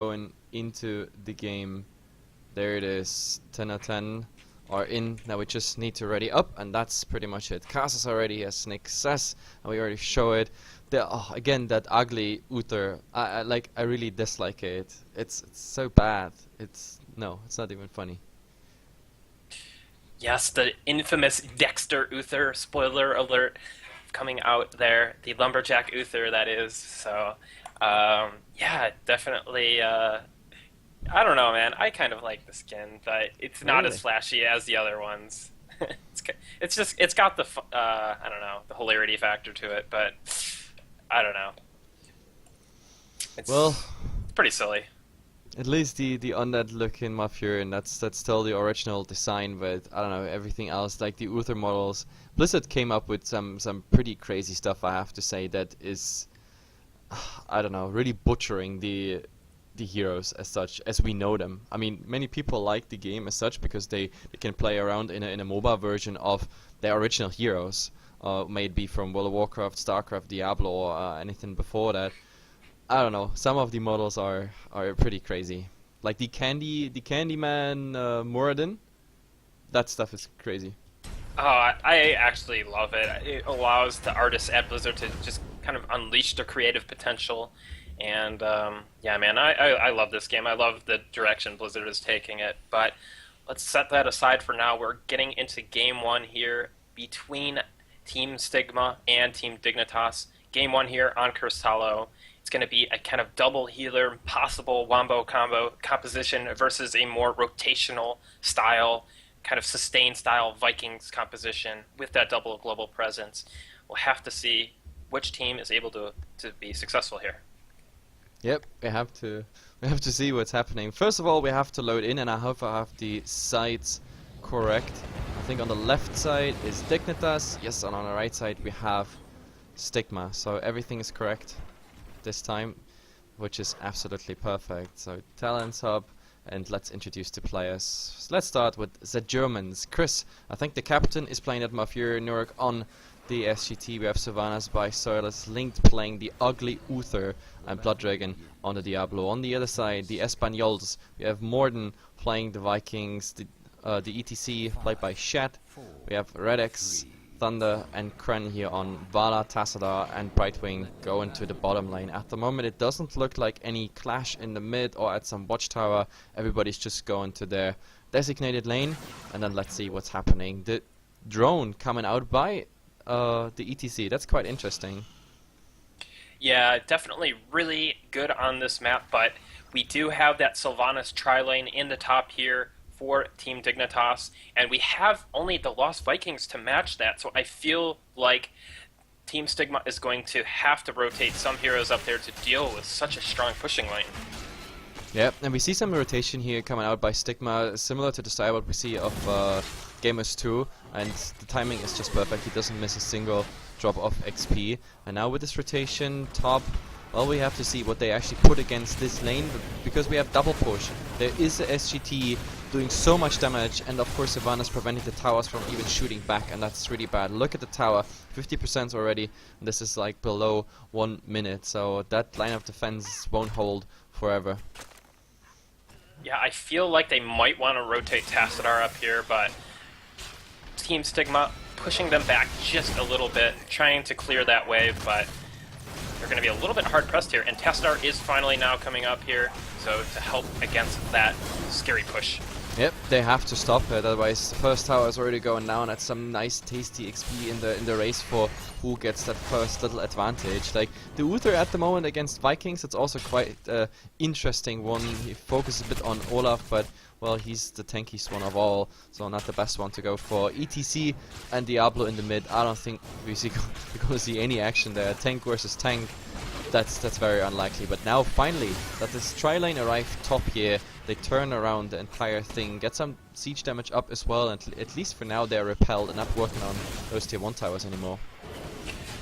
going into the game. There it is, 10 out of 10 are in. Now we just need to ready up, and that's pretty much it. Cast is already, as Nick says, and we already show it. Again, that ugly Uther, I really dislike it. It's so bad. It's not even funny. Yes, the infamous Dexter Uther, spoiler alert, coming out there. The Lumberjack Uther, that is. So, yeah, definitely. I don't know, man. I kind of like the skin, but it's not Really? as flashy as the other ones. It's got the I don't know, the hilarity factor to it, but I don't know. Well, It's pretty silly. at least the undead look in Mafia, that's still the original design, but I don't know, everything else, like the Uther models. Blizzard came up with some pretty crazy stuff, I have to say, that is, I don't know, really butchering the heroes as such as we know them. I mean, many people like the game as such because they can play around in a MOBA version of their original heroes, maybe from World of Warcraft, StarCraft, Diablo, or anything before that. I don't know. Some of the models are pretty crazy. Like the Candyman Muradin. That stuff is crazy. Oh, I actually love it. It allows the artists at Blizzard to just kind of unleash their creative potential. And yeah, man, I love this game. I love the direction Blizzard is taking it. But let's set that aside for now. We're getting into Game 1 here between Team Stigma and Team Dignitas. Game 1 here on Cursalo. It's going to be a kind of double healer, possible wombo combo composition versus a more rotational style, kind of sustained style Vikings composition with that double global presence. We'll have to see which team is able to be successful here. Yep, we have to see what's happening. First of all, we have to load in, and I hope I have the sides correct. I think on the left side is Dignitas. Yes, and on the right side we have Stigma. So everything is correct this time, which is absolutely perfect. So Talents Hub, and let's introduce the players. So let's start with the Germans. Chris, I think the captain, is playing at Mafia Nurk on the SGT. We have Sylvanas by Soilers, Linked playing the ugly Uther, and Blood Dragon on the Diablo. On the other side, the Espanols, we have Morden playing the Vikings, the ETC played by Shat. We have Redex, Thunder, and Kren here on Vala, Tassadar, and Brightwing going to the bottom lane. At the moment, it doesn't look like any clash in the mid or at some watchtower. Everybody's just going to their designated lane, and then let's see what's happening. The drone coming out by the ETC, that's quite interesting. Yeah, definitely really good on this map, but we do have that Sylvanas tri-lane in the top here for Team Dignitas, and we have only the Lost Vikings to match that, so I feel like Team Stigma is going to have to rotate some heroes up there to deal with such a strong pushing lane. Yep, and we see some rotation here coming out by Stigma, similar to the style what we see of Gamers 2, and the timing is just perfect. He doesn't miss a single drop of XP. And now with this rotation top, well, we have to see what they actually put against this lane, because we have double push. There is a SGT doing so much damage, and of course Sylvanas preventing the towers from even shooting back, and that's really bad. Look at the tower, 50% already, and this is like below 1 minute, so that line of defense won't hold forever. Yeah, I feel like they might want to rotate Tassadar up here, but Team Stigma pushing them back just a little bit, trying to clear that wave, but they're going to be a little bit hard-pressed here, and Tassadar is finally now coming up here, so to help against that scary push. Yep, they have to stop it, otherwise the first tower is already going down. At some nice tasty XP in the race for who gets that first little advantage. Like the Uther at the moment against Vikings, it's also quite interesting one. He focuses a bit on Olaf, but well, he's the tankiest one of all, so not the best one to go for. ETC and Diablo in the mid, I don't think we're going to see any action there. Tank versus tank, that's very unlikely. But now finally that this tri-lane arrived top here, they turn around the entire thing, get some siege damage up as well, and at least for now they're repelled and not working on those tier 1 towers anymore.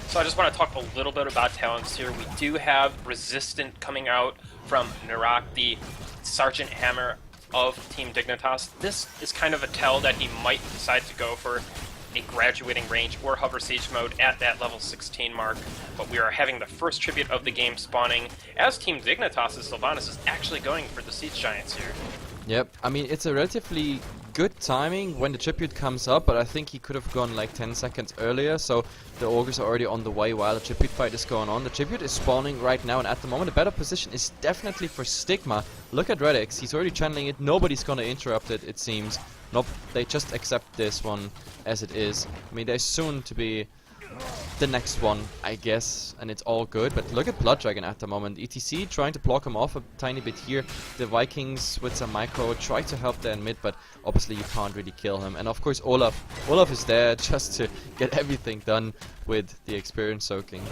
So I just want to talk a little bit about talents here. We do have Resistant coming out from Narak, the Sergeant Hammer of Team Dignitas. This is kind of a tell that he might decide to go for a graduating range or hover siege mode at that level 16 mark, but we are having the first tribute of the game spawning as Team Dignitas' Sylvanas is actually going for the siege giants here. Yep, I mean, it's a relatively good timing when the tribute comes up, but I think he could have gone like 10 seconds earlier, so the Ogres are already on the way while the tribute fight is going on. The tribute is spawning right now, and at the moment the better position is definitely for Stigma. Look at Redix, he's already channeling it, nobody's gonna interrupt it, it seems. Nope, they just accept this one as it is. I mean, there's soon to be the next one, I guess, and it's all good. But look at Blood Dragon at the moment. ETC trying to block him off a tiny bit here. The Vikings with some micro try to help there in mid, but obviously you can't really kill him. And of course Olaf. Olaf is there just to get everything done with the experience soaking.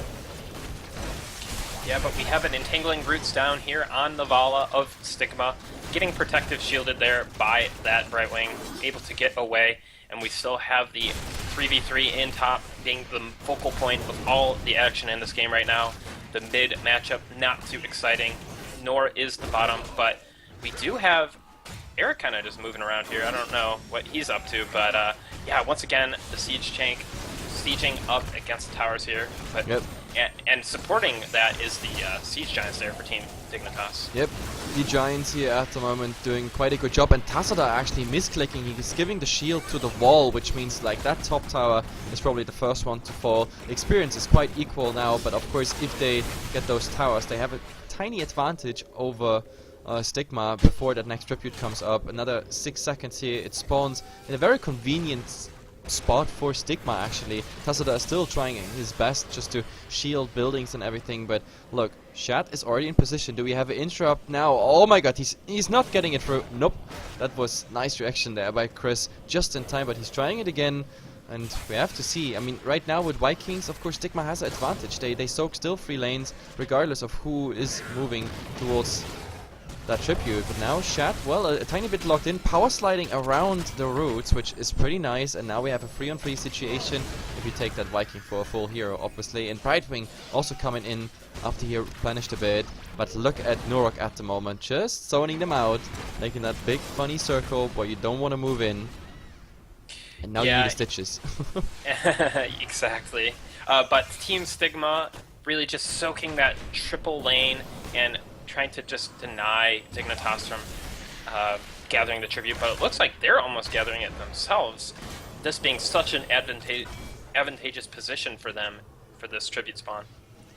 Yeah, but we have an Entangling Roots down here on the Vala of Stigma, getting protective shielded there by that Brightwing, able to get away, and we still have the 3v3 in top being the focal point of all the action in this game right now. The mid matchup not too exciting, nor is the bottom, but we do have Eric kind of just moving around here. I don't know what he's up to, but yeah, once again, the siege tank sieging up against the towers here, but yep. And supporting that is the siege giants there for Team Dignitas. Yep, the Giants here at the moment doing quite a good job, and Tasada actually misclicking. He's giving the shield to the wall, which means like that top tower is probably the first one to fall. Experience is quite equal now, but of course if they get those towers, they have a tiny advantage over Stigma before that next tribute comes up. Another 6 seconds here, it spawns in a very convenient spot for Stigma actually. Tasada is still trying his best just to shield buildings and everything, but look, Shat is already in position. Do we have an interrupt now? Oh my god, he's not getting it through. Nope. That was nice reaction there by Chris, just in time, but he's trying it again, and we have to see. I mean, right now with Vikings, of course, Stigma has an advantage. They soak still 3 lanes, regardless of who is moving towards that tribute, but now Shat, well, a tiny bit locked in, power sliding around the roots, which is pretty nice, and now we have a 3-on-3 situation if you take that Viking for a full hero, obviously, and Brightwing also coming in after he replenished a bit, but look at Nurok at the moment, just zoning them out, making that big funny circle where you don't want to move in, and now you need the stitches. Exactly, but Team Stigma really just soaking that triple lane and trying to just deny Dignitas from gathering the tribute, but it looks like they're almost gathering it themselves, this being such an advantageous position for them for this tribute spawn.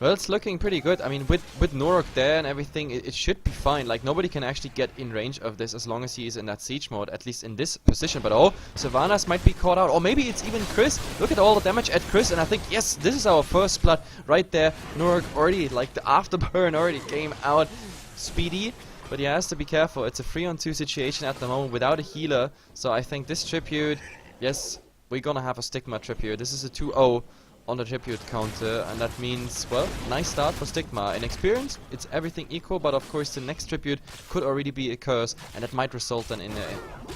Well, it's looking pretty good. I mean, with Nurok there and everything, it should be fine. Like, nobody can actually get in range of this as long as he is in that siege mode, at least in this position. But oh, Sylvanas might be caught out, or maybe it's even Chris. Look at all the damage at Chris, and I think, yes, this is our first blood right there. Nurok already, like, the afterburn already came out speedy, but he has to be careful. It's a 3-on-2 situation at the moment without a healer, so I think this tribute, yes, we're gonna have a Stigma tribute. This is a 2-0 on the tribute counter, and that means, well, nice start for Stigma. In experience, it's everything equal, but of course the next tribute could already be a curse, and it might result then in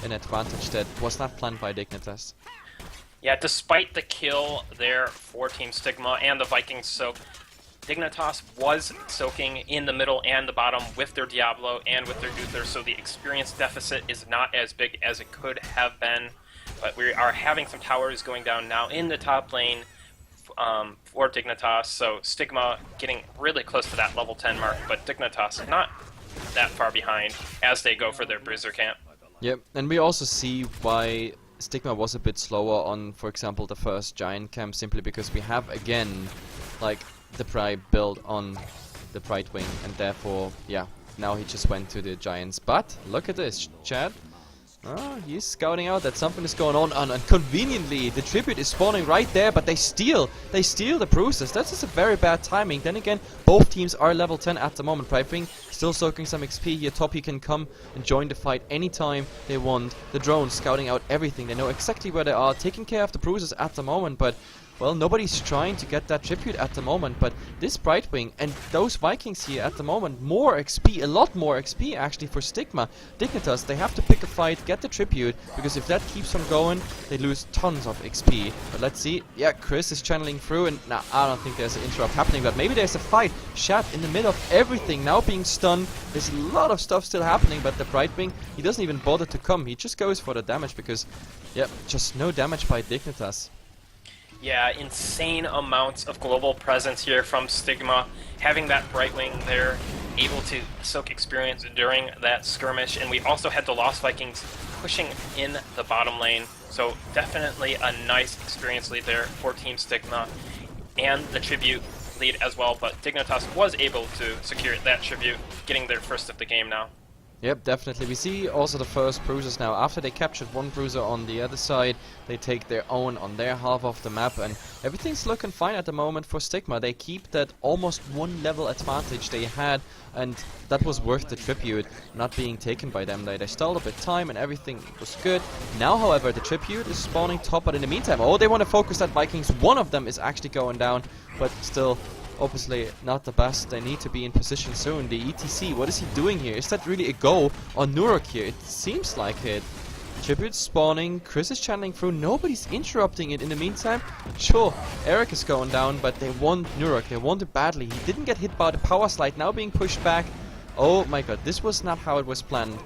an advantage that was not planned by Dignitas. Yeah, despite the kill there for Team Stigma and the Vikings, so Dignitas was soaking in the middle and the bottom with their Diablo and with their Uther, so the experience deficit is not as big as it could have been, but we are having some towers going down now in the top lane for Dignitas, so Stigma getting really close to that level 10 mark, but Dignitas not that far behind as they go for their Bruiser camp. Yep, and we also see why Stigma was a bit slower on, for example, the first Giant camp, simply because we have, again, like, the Pride build on the Brightwing, and therefore, yeah, now he just went to the Giants. But, look at this, Chad. Oh, he's scouting out that something is going on, and conveniently the tribute is spawning right there, but they steal the bruises. That's just a very bad timing. Then again, both teams are level 10 at the moment. Brightwing still soaking some XP here. Top, he can come and join the fight anytime they want. The drones scouting out everything. They know exactly where they are, taking care of the bruises at the moment, but well, nobody's trying to get that tribute at the moment, but this Brightwing and those Vikings here at the moment, more XP, a lot more XP actually for Stigma. Dignitas, they have to pick a fight, get the tribute, because if that keeps on going, they lose tons of XP. But let's see, yeah, Chris is channeling through, and now I don't think there's an interrupt happening, but maybe there's a fight. Shat in the middle of everything, now being stunned. There's a lot of stuff still happening, but the Brightwing, he doesn't even bother to come. He just goes for the damage because, yeah, just no damage by Dignitas. Yeah, insane amounts of global presence here from Stigma. Having that Brightwing there, able to soak experience during that skirmish, and we also had the Lost Vikings pushing in the bottom lane. So definitely a nice experience lead there for Team Stigma, and the Tribute lead as well, but Dignitas was able to secure that Tribute, getting their first of the game now. Yep, definitely. We see also the first bruisers now. After they captured one bruiser on the other side, they take their own on their half of the map, and everything's looking fine at the moment for Stigma. They keep that almost one level advantage they had, and that was worth the tribute not being taken by them. They stalled a bit time and everything was good. Now, however, the tribute is spawning top, but in the meantime, oh, they want to focus that Vikings. One of them is actually going down, but still, obviously not the best. They need to be in position soon. The ETC, what is he doing here? Is that really a go on Nurok here? It seems like it. Tribute spawning, Chris is channeling through, nobody's interrupting it in the meantime. Sure, Eric is going down, but they want Nurok, they want it badly. He didn't get hit by the power slide, now being pushed back. Oh my god, this was not how it was planned.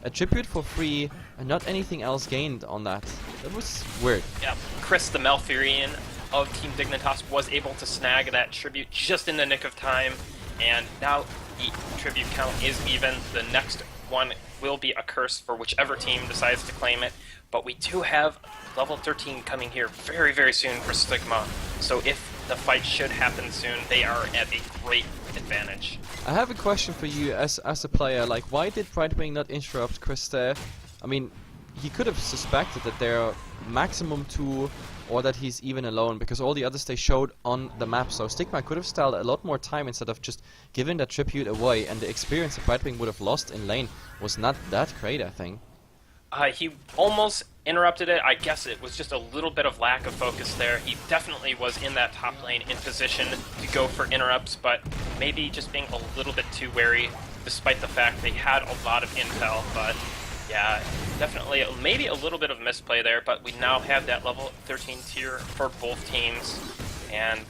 A tribute for free, and not anything else gained on that. That was weird. Yeah, Chris the Malfurion of Team Dignitas was able to snag that tribute just in the nick of time, and now the tribute count is even. The next one will be a curse for whichever team decides to claim it, but we do have level 13 coming here very, very soon for Stigma, so if the fight should happen soon, they are at a great advantage. I have a question for you as a player, like why did Brightwing not interrupt Chris there? I mean, he could have suspected that there are maximum 2, or that he's even alone, because all the others they showed on the map. So Stigma could have stalled a lot more time instead of just giving that tribute away, and the experience that Brightwing would have lost in lane was not that great, I think. He almost interrupted it. I guess it was just a little bit of lack of focus there. He definitely was in that top lane in position to go for interrupts, but maybe just being a little bit too wary, despite the fact they had a lot of intel. But yeah, definitely maybe a little bit of misplay there, but we now have that level 13 tier for both teams. And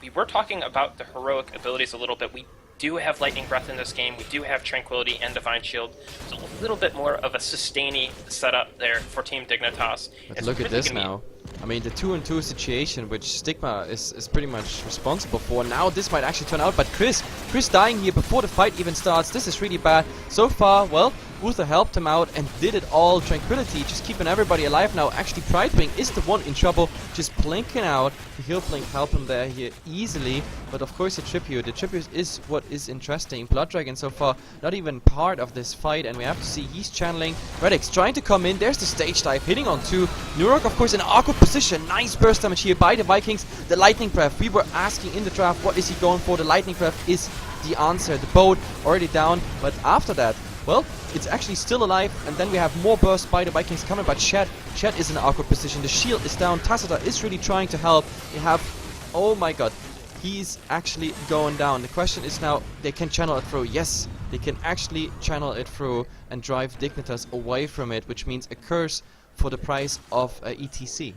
we were talking about the heroic abilities a little bit. We do have Lightning Breath in this game, we do have Tranquility and Divine Shield, so a little bit more of a sustaining setup there for Team Dignitas. But look at this now. I mean, the 2-on-2 situation, which Stigma is pretty much responsible for. Now this might actually turn out, but Chris dying here before the fight even starts. This is really bad. So far, well, Uther helped him out and did it all. Tranquility just keeping everybody alive now. Actually, Brightwing is the one in trouble, just blinking out. The heal blink helped him there here easily, but of course the tribute is what is interesting. Blood Dragon so far not even part of this fight, and we have to see he's channeling. Redix trying to come in. There's the stage dive, hitting on 2. Nurok, of course, in an awkward position. Nice burst damage here by the Vikings. The Lightning Breath, we were asking in the draft, what is he going for? The Lightning Breath is the answer. The boat already down, but after that, well, it's actually still alive, and then we have more bursts by the Vikings coming, but Chet is in an awkward position. The shield is down. Tassata is really trying to help. We have, oh my god, he's actually going down. The question is now, they can channel it through. Yes, they can actually channel it through and drive Dignitas away from it, which means a curse for the price of ETC.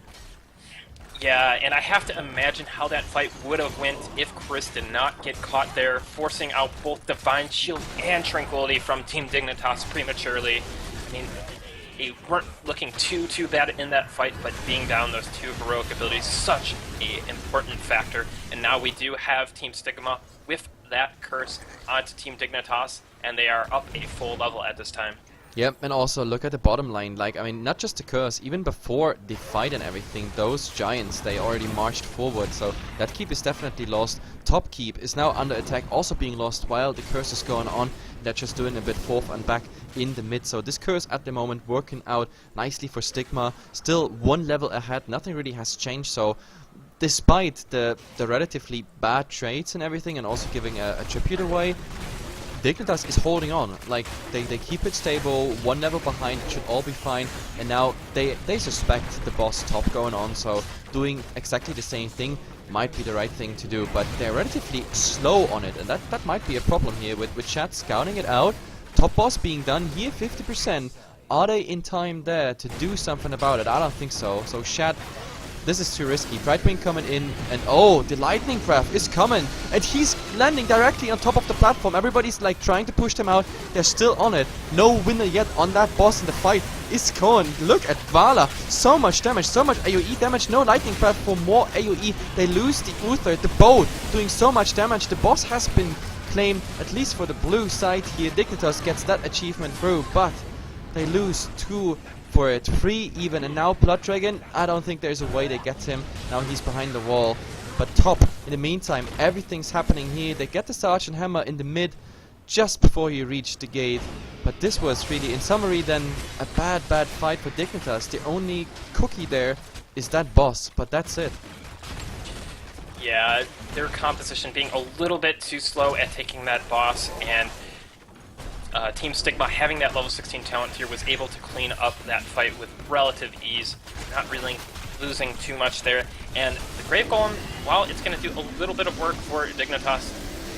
Yeah, and I have to imagine how that fight would have went if Chris did not get caught there, forcing out both Divine Shield and Tranquility from Team Dignitas prematurely. I mean, they weren't looking too bad in that fight, but being down those 2 heroic abilities, such an important factor. And now we do have Team Stigma with that curse onto Team Dignitas, and they are up a full level at this time. Yep, and also look at the bottom line. Like, I mean, not just the curse, even before the fight and everything, those giants, they already marched forward, so that keep is definitely lost. Top keep is now under attack, also being lost while the curse is going on. They're just doing a bit forth and back in the mid, so this curse at the moment working out nicely for Stigma. Still 1 level ahead, nothing really has changed, so despite the relatively bad trades and everything, and also giving a tribute away, Dignitas is holding on. Like, they keep it stable, 1 level behind, it should all be fine, and now they suspect the boss top going on, so doing exactly the same thing might be the right thing to do, but they're relatively slow on it, and that might be a problem here with Chat scouting it out. Top boss being done here, 50%. Are they in time there to do something about it? I don't think so. So Chat This is too risky. Brightwing coming in, and oh, the lightning craft is coming, and he's landing directly on top of the platform. Everybody's like trying to push them out. They're still on it. No winner yet on that boss, and the fight is going. Look at Vala. So much damage, so much AoE damage. No lightning craft for more AoE. They lose the Uther, the boat, doing so much damage. The boss has been claimed, at least for the blue side here. Dignitas gets that achievement through, but they lose 2 for it, 3 even, and now Blood Dragon, I don't think there's a way they get him. Now he's behind the wall. But top, in the meantime, everything's happening here. They get the Sergeant Hammer in the mid just before he reached the gate. But this was really, in summary, then a bad fight for Dignitas. The only cookie there is that boss, but that's it. Yeah, their composition being a little bit too slow at taking that boss, and Team Stigma, having that level 16 talent here, was able to clean up that fight with relative ease, not really losing too much there. And the Grave Golem, while it's going to do a little bit of work for Dignitas,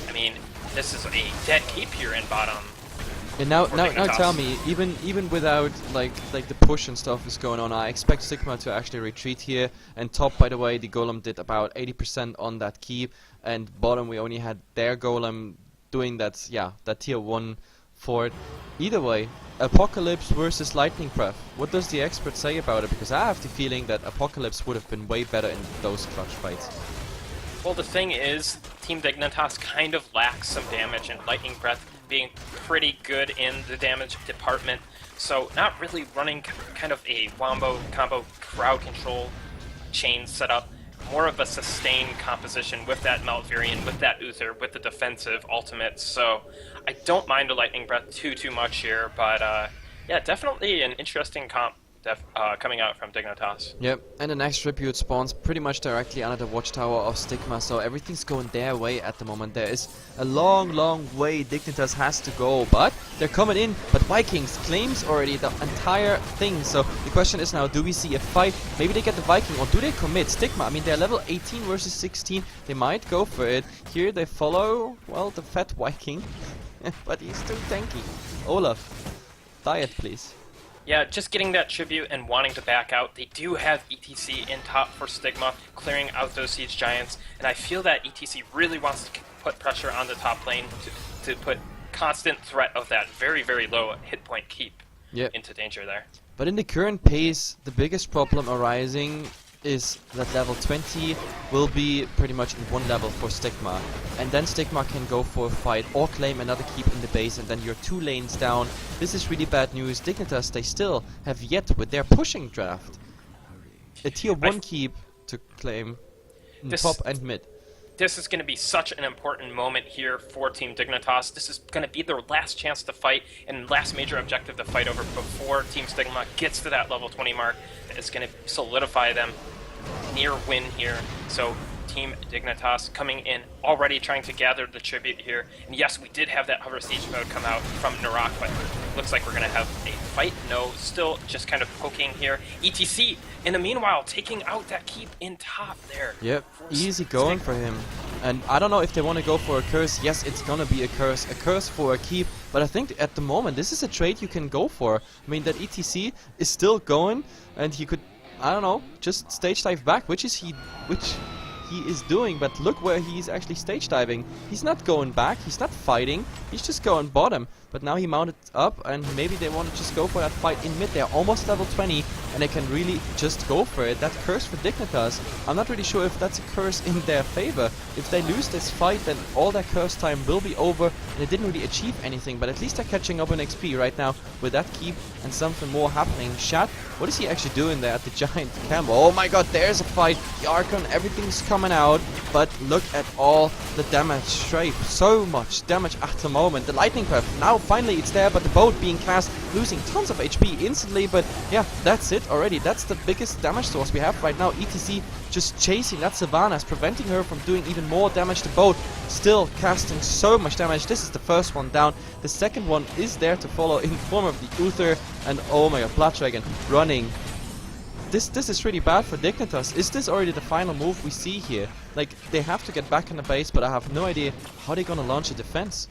I mean, this is a dead keep here in bottom. And now tell me, even without like the push and stuff is going on, I expect Stigma to actually retreat here. And top, by the way, the Golem did about 80% on that keep, and bottom we only had their Golem doing that, yeah, that tier 1 for it. Either way, Apocalypse versus Lightning Craft. What does the expert say about it? Because I have the feeling that Apocalypse would have been way better in those clutch fights. Well, the thing is, Team Dignitas kind of lacks some damage, and Lightning Breath being pretty good in the damage department, so not really running kind of a wombo combo crowd control chain setup. More of a sustained composition with that Malverian, with that Uther, with the defensive ultimates. So I don't mind a Lightning Breath too much here, but yeah, definitely an interesting comp coming out from Dignitas. Yep, and the next tribute spawns pretty much directly under the watchtower of Stigma, so everything's going their way at the moment. There is a long way Dignitas has to go, but they're coming in. But Vikings claims already the entire thing, so the question is now, do we see a fight? Maybe they get the Viking, or do they commit? Stigma, I mean, they're level 18 versus 16, they might go for it. Here they follow, well, the fat Viking, but he's too tanky. Olaf, diet please. Yeah, just getting that tribute and wanting to back out. They do have ETC in top for Stigma, clearing out those Siege Giants, and I feel that ETC really wants to put pressure on the top lane to put constant threat of that very low hit point keep into danger there. But in the current pace, the biggest problem arising is that level 20 will be pretty much in one level for Stigma, and then Stigma can go for a fight or claim another keep in the base, and then you're 2 lanes down. This is really bad news. Dignitas, they still have yet with their pushing draft a tier 1 keep to claim in top and mid. This is going to be such an important moment here for Team Dignitas. This is going to be their last chance to fight and last major objective to fight over before Team Stigma gets to that level 20 mark. It's going to solidify them near win here. So Team Dignitas coming in already trying to gather the tribute here. And yes, we did have that hover siege mode come out from Narak, but looks like we're going to have a fight. No, still just kind of poking here. ETC, in the meanwhile, taking out that keep in top there. Yep, easy going for him. And I don't know if they want to go for a curse. Yes, it's gonna be a curse for a keep. But I think at the moment, this is a trade you can go for. I mean, that ETC is still going, and he could, I don't know, just stage dive back, which he is doing. But look where he's actually stage diving. He's not going back, he's not fighting, he's just going bottom. But now he mounted up, and maybe they want to just go for that fight in mid. They're almost level 20, and they can really just go for it. That curse for Dignitas, I'm not really sure if that's a curse in their favor. If they lose this fight, then all their curse time will be over, and they didn't really achieve anything. But at least they're catching up on XP right now with that keep and something more happening. Shat, what is he actually doing there at the giant camel? Oh my god, there's a fight. The Archon, everything's coming out, but look at all the damage. Strafe, so much damage at the moment. The lightning craft, now finally it's there, but the boat being cast, losing tons of HP instantly. But yeah, that's it already. That's the biggest damage source we have right now. ETC just chasing that Sylvanas, preventing her from doing even more damage. The boat still casting so much damage. This is the first one down. The second one is there to follow in form of the Uther, and oh my god, Blood Dragon running. This is really bad for Dignitas. Is this already the final move we see here? Like, they have to get back in the base, but I have no idea how they're gonna launch a defense.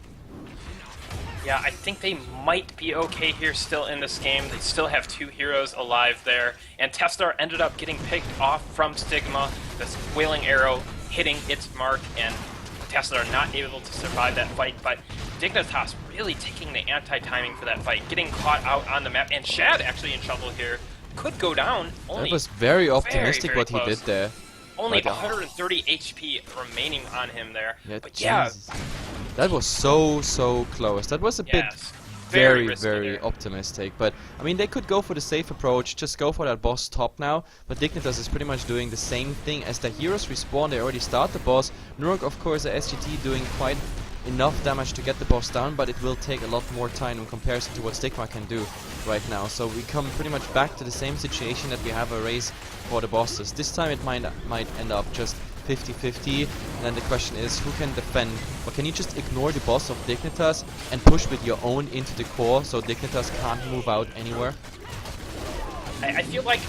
Yeah, I think they might be okay here still in this game. They still have 2 heroes alive there. And Testar ended up getting picked off from Stigma. This Wailing Arrow hitting its mark, and Testar not able to survive that fight. But Dignitas really taking the anti-timing for that fight, getting caught out on the map. And Shad actually in trouble here. Could go down. Only That was very optimistic very what he close. did there. Only But, 130 HP remaining on him there. Yeah, But yeah, Jesus. That was so close. That was a bit yes, very risky there. optimistic. But I mean, they could go for the safe approach, just go for that boss top now. But Dignitas is pretty much doing the same thing as the heroes respawn. They already start the boss. Nurk, of course, the SGT doing quite enough damage to get the boss down, but it will take a lot more time in comparison to what Stigma can do right now. So we come pretty much back to the same situation that we have a race for the bosses. This time it might end up just 50-50, and then the question is who can defend, or can you just ignore the boss of Dignitas and push with your own into the core so Dignitas can't move out anywhere? I feel like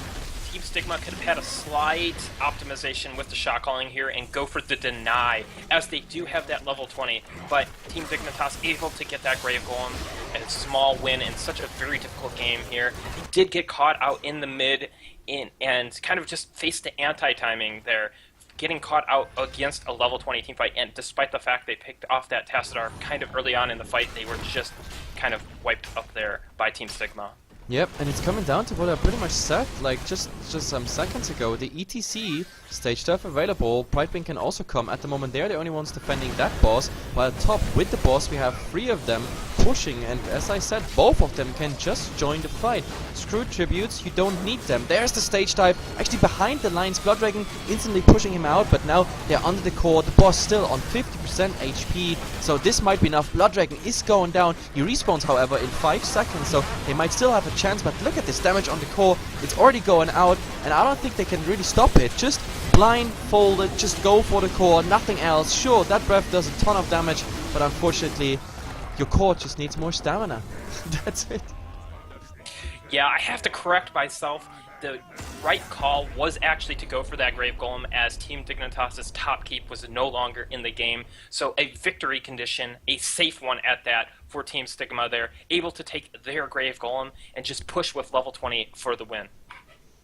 Team Stigma could have had a slight optimization with the shot calling here and go for the deny, as they do have that level 20, but Team Dignitas able to get that Grave Golem, a small win in such a very difficult game here. They did get caught out in the mid and kind of just faced the anti-timing there, getting caught out against a level 20 team fight, and despite the fact they picked off that Tassadar kind of early on in the fight, they were just kind of wiped up there by Team Stigma. Yep, and it's coming down to what I pretty much said, like just some seconds ago. The ETC stage stuff available. Brightwing can also come. At the moment, they're the only ones defending that boss. While top with the boss, we have 3 of them pushing, and as I said, both of them can just join the fight. Screw tributes, you don't need them. There's the stage dive, actually behind the lines. Blood Dragon instantly pushing him out, but now they're under the core. The boss still on 50% HP, so this might be enough. Blood Dragon is going down. He respawns, however, in 5 seconds, so they might still have a chance, but look at this damage on the core. It's already going out, and I don't think they can really stop it. Just blindfolded, just go for the core, nothing else. Sure, that breath does a ton of damage, but unfortunately, your core just needs more stamina. That's it. Yeah, I have to correct myself. The right call was actually to go for that Grave Golem, as Team Dignitas' top keep was no longer in the game. So a victory condition, a safe one at that, for Team Stigma there, able to take their Grave Golem and just push with level 20 for the win.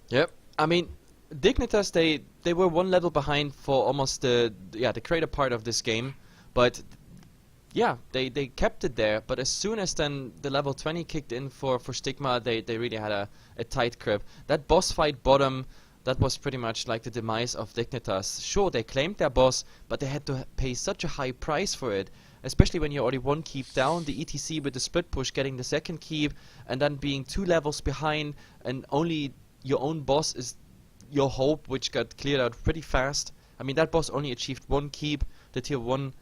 Yep. I mean, Dignitas, they were 1 level behind for almost the creator part of this game, but yeah, they kept it there. But as soon as then the level 20 kicked in for Stigma, they really had a tight grip. That boss fight bottom, that was pretty much like the demise of Dignitas. Sure, they claimed their boss, but they had to pay such a high price for it. Especially when you're already 1 keep down, the ETC with the split push getting the 2nd keep, and then being 2 levels behind, and only your own boss is your hope, which got cleared out pretty fast. I mean, that boss only achieved 1 keep, the tier 1.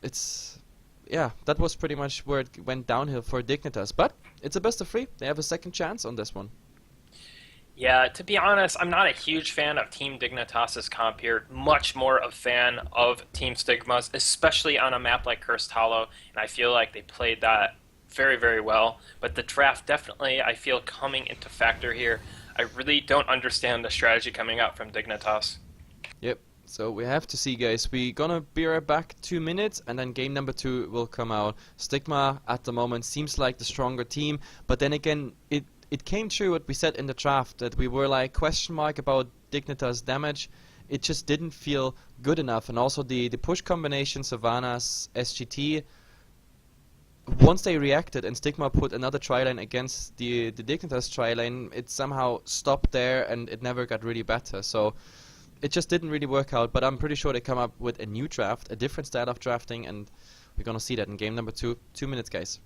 That was pretty much where it went downhill for Dignitas. But it's a best of 3. They have a 2nd chance on this one. Yeah, to be honest, I'm not a huge fan of Team Dignitas' comp here. Much more a fan of Team Stigma's, especially on a map like Cursed Hollow. And I feel like they played that very, very well. But the draft definitely, I feel, coming into factor here. I really don't understand the strategy coming out from Dignitas. Yep. So we have to see, guys. We're gonna be right back 2 minutes, and then game number 2 will come out. Stigma at the moment seems like the stronger team, but then again, it came true what we said in the draft, that we were like question mark about Dignitas' damage. It just didn't feel good enough, and also the push combination Savannah's SGT. Once they reacted and Stigma put another tri-lane against the Dignitas tri-lane, it somehow stopped there and it never got really better. So it just didn't really work out, but I'm pretty sure they come up with a new draft, a different style of drafting, and we're gonna see that in game number 2. 2 minutes, guys.